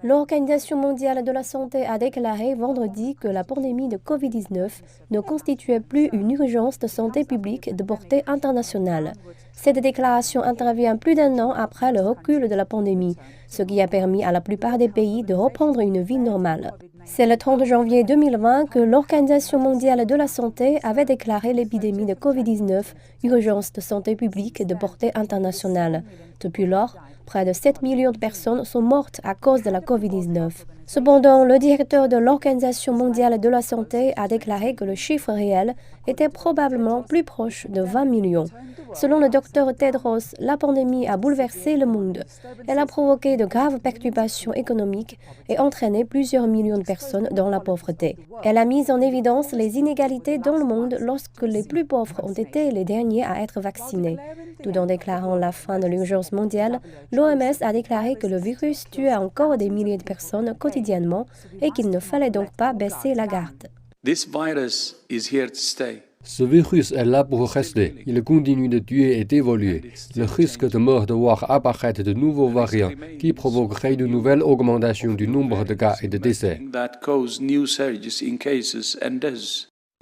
L'Organisation mondiale de la santé a déclaré vendredi que la pandémie de Covid-19 ne constituait plus une urgence de santé publique de portée internationale. Cette déclaration intervient plus d'un an après le recul de la pandémie, ce qui a permis à la plupart des pays de reprendre une vie normale. C'est le 30 janvier 2020 que l'Organisation mondiale de la santé avait déclaré l'épidémie de Covid-19 urgence de santé publique de portée internationale. Depuis lors, près de 7 millions de personnes sont mortes à cause de la Covid-19. Cependant, le directeur de l'Organisation mondiale de la santé a déclaré que le chiffre réel était probablement plus proche de 20 millions. Selon le docteur Tedros, la pandémie a bouleversé le monde. Elle a provoqué de graves perturbations économiques et entraîné plusieurs millions de personnes dans la pauvreté. Elle a mis en évidence les inégalités dans le monde lorsque les plus pauvres ont été les derniers à être vaccinés. Tout en déclarant la fin de l'urgence mondiale, l'OMS a déclaré que le virus tuait encore des milliers de personnes quotidiennement et qu'il ne fallait donc pas baisser la garde. Ce virus est là pour rester. Il continue de tuer et d'évoluer. Le risque de mort de voir apparaître de nouveaux variants qui provoqueraient de nouvelles augmentations du nombre de cas et de décès.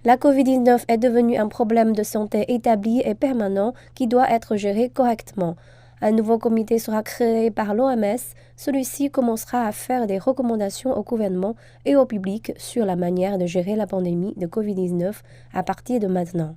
La Covid-19 est devenue un problème de santé établi et permanent qui doit être géré correctement. Un nouveau comité sera créé par l'OMS. Celui-ci commencera à faire des recommandations au gouvernement et au public sur la manière de gérer la pandémie de Covid-19 à partir de maintenant.